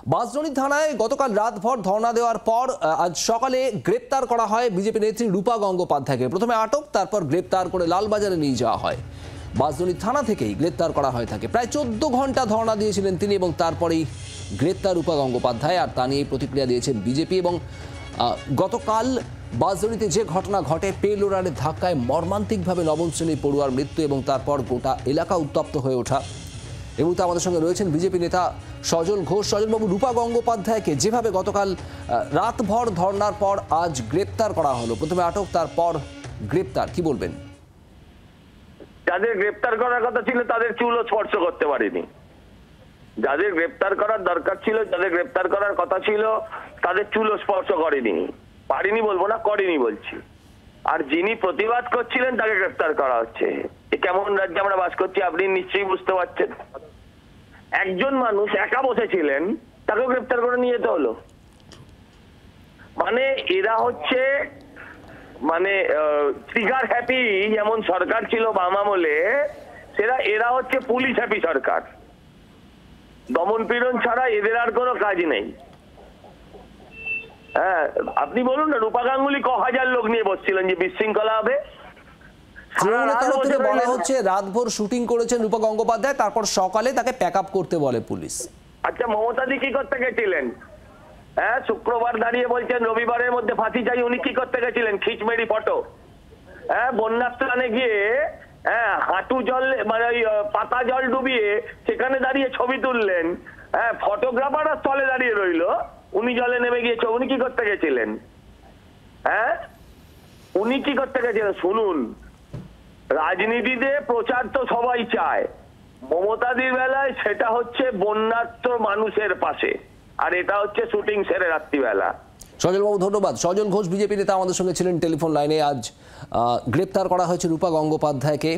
বাঁশদ্রোণী থানায় গতকাল রাতভর ধর্ণা দেওয়ার পর আজ সকালে গ্রেপ্তার করা হয় বিজেপি নেত্রী রূপা গঙ্গোপাধ্যায়কে। প্রথমে আটক, তারপর গ্রেপ্তার করে লালবাজারে নিয়ে যাওয়া হয়। বাঁশদ্রোণী থানা থেকেই গ্রেপ্তার করা হয় তাকে। প্রায় 14 ঘন্টা ধর্ণা দিয়েছিলেন তিনি এবং তারপরেই গ্রেপ্তার রূপা গঙ্গোপাধ্যায়। আর তা নিয়ে প্রতিক্রিয়া দিয়েছেন বিজেপি। এবং গতকাল বাঁশদ্রোণীতে যে ঘটনা ঘটে, পেলোরারের ধাক্কায় মর্মান্তিকভাবে নবম শ্রেণীর পড়ুয়ার মৃত্যু এবং তারপর গোটা এলাকা উত্তপ্ত হয়ে ওঠা। এই মুহূর্তে আমাদের সঙ্গে রয়েছেন বিজেপি নেতা সজল ঘোষ। সজলবাবু, রূপা গঙ্গোপাধ্যায়কে যেভাবে গতকাল রাতভর ধর্নার পর আজ গ্রেপ্তার করা হলো, প্রথমে আটক তারপর গ্রেপ্তার, কি বলবেন? যাদের গ্রেপ্তার করার কথা ছিল তাদের চুলও স্পর্শ করতে পারেনি। যাদের গ্রেপ্তার করার দরকার ছিল, যাদের গ্রেপ্তার করার কথা ছিল, তাদের চুলও স্পর্শ করেনি। পারিনি বলবো না, করেনি বলছি। আর যিনি প্রতিবাদ করছিলেন তাকে গ্রেপ্তার করা হচ্ছে। কেমন রাজ্যে আমরা বাস করছি আপনি নিশ্চয়ই বুঝতে পারছেন। একজন মানুষ একা বসেছিলেন, তাকেও গ্রেপ্তার করে নিয়ে যেতে হলো। মানে এরা হচ্ছে ট্রিগার হ্যাপি, যেমন সরকার ছিল বাম আমলে, এরা হচ্ছে পুলিশ হ্যাপি সরকার। দমন পীড়ন ছাড়া এদের আর কোনো কাজ নেই। হ্যাঁ, আপনি বলুন না, রূপা গাঙ্গুলি ক হাজার লোক নিয়ে বসছিলেন যে বিশৃঙ্খলা হবে। বলা হচ্ছে রাতভর শুটিং করেছেন রূপা গঙ্গোপাধ্যায়, তারপর সকালে তাকে প্যাক আপ করতে বলে পুলিশ। আচ্ছা, মমতাদি কি করতে গেছিলেন? হ্যাঁ, শুক্রবার দাঁড়িয়ে বলছেন রবিবারের মধ্যে ফাঁসি চাই। উনি কি করতে গেছিলেন? খিচমেরি ফটো। হ্যাঁ, বন্যার স্নানে গিয়ে হাঁটু জল ওই পাতা জল ডুবিয়ে সেখানে দাঁড়িয়ে ছবি তুললেন। হ্যাঁ, ফটোগ্রাফাররা স্থলে দাঁড়িয়ে রইলো, উনি জলে নেমে গিয়েছে। উনি কি করতে গেছিলেন? হ্যাঁ, উনি কি করতে গেছিলেন? শুনুন, রাজনীতিতে প্রচার তো সবাই চায়। মমতাদির বেলায় সেটা হচ্ছে বন্যার্ত মানুষের পাশে, আর এটা হচ্ছে শুটিং সেরে রাত্রিবেলা। সজলবাবু ধন্যবাদ। সজল ঘোষ বিজেপি নেতা আমাদের সঙ্গে ছিলেন টেলিফোন লাইনে। আজ গ্রেপ্তার করা হয়েছে রূপা গঙ্গোপাধ্যায়কে।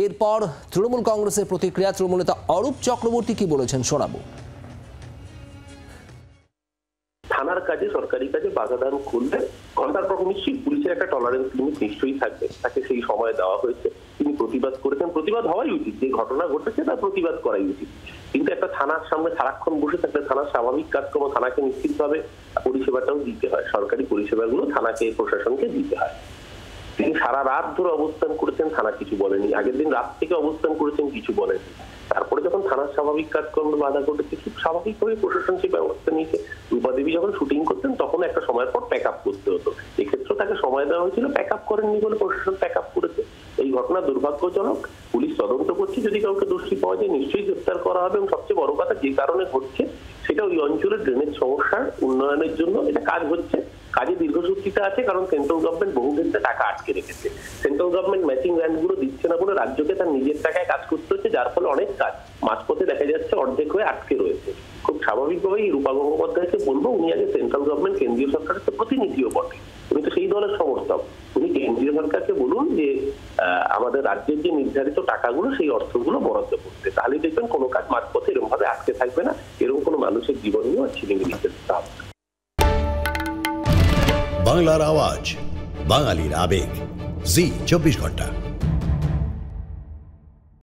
এরপর তৃণমূল কংগ্রেসের প্রতিক্রিয়া, তৃণমূল নেতা অরূপ চক্রবর্তী কি বলেছেন শোনাবো। থানার কাজে, সরকারি কাজে বাধাদান করলে ঘন্টার পর নিশ্চয়ই পুলিশের একটা টলারেন্স লিমিট নিশ্চয়ই থাকবে। তাকে সেই সময় দেওয়া হয়েছে, তিনি প্রতিবাদ করেছেন। প্রতিবাদ হওয়াই উচিত, যে ঘটনা ঘটেছে তার প্রতিবাদ করাই উচিত। কিন্তু একটা থানার সামনে সারাক্ষণ বসে থাকলে থানার স্বাভাবিক কাজকর্ম, থানাকে নিশ্চিতভাবে পরিষেবাটাও দিতে হয়। সরকারি পরিষেবাগুলো থানাকে, প্রশাসনকে দিতে হয়। তিনি সারা রাত ধরে অবস্থান করেছেন, থানা কিছু বলেনি। আগের দিন রাত থেকে অবস্থান করেছেন, কিছু বলেনি। তারপরে যখন থানার স্বাভাবিক কাজকর্মে বাধা ঘটেছে, খুব স্বাভাবিকভাবে প্রশাসন সেই ব্যবস্থা নিয়েছে। রূপাদেবী যখন শুটিং করতেন তখন একটা সময়ের পর প্যাক আপ করতে হতো, এক্ষেত্রে তাকে সময় দেওয়া হয়েছিল, প্যাক আপ করেননি বলে প্রশাসন প্যাক আপ করেছে। এই ঘটনা দুর্ভাগ্যজনক। পুলিশ তদন্ত করছে, যদি কাউকে দোষী পাওয়া যায় নিশ্চয়ই গ্রেপ্তার করা হবে। এবং সবচেয়ে বড় কথা, যে কারণে ঘটছে সেটা ওই অঞ্চলের ড্রেনেজ সমস্যার উন্নয়নের জন্য এটা কাজ হচ্ছে। কাজে দীর্ঘসূত্রিতা আছে, কারণ সেন্ট্রাল গভর্নমেন্ট বহু ক্ষেত্রে টাকা আটকে রেখেছে। সেন্ট্রাল গভর্নমেন্ট ম্যাচিং গ্র্যান্ট গুলো দিচ্ছে না বলে রাজ্যকে তার নিজের টাকায় কাজ করতে হচ্ছে, যার ফলে অনেক কাজ মাঝপথে দেখা যাচ্ছে অর্ধেক হয়ে আটকে রয়েছে। খুব স্বাভাবিকভাবেই রূপা গঙ্গোপাধ্যায়কে বলবো, উনি আগে সেন্ট্রাল গভর্নমেন্ট, কেন্দ্রীয় সরকারের তো প্রতিনিধিও বটে, উনি তো সেই দলের সমর্থক। উনি কেন্দ্রীয় সরকারকে বলুন যে আমাদের রাজ্যের যে নির্ধারিত টাকাগুলো, সেই অর্থগুলো বরাদ্দ করতে। তাহলে দেখবেন কোনো কাজ মাঝপথে এরকম ভাবে আটকে থাকবে না। এরকম কোনো মানুষের জীবন নিয়েও ছিনিমিনি করতে হবে। বাংলার আওয়াজ, বাঙালির আবেগ, জি 24 ঘন্টা।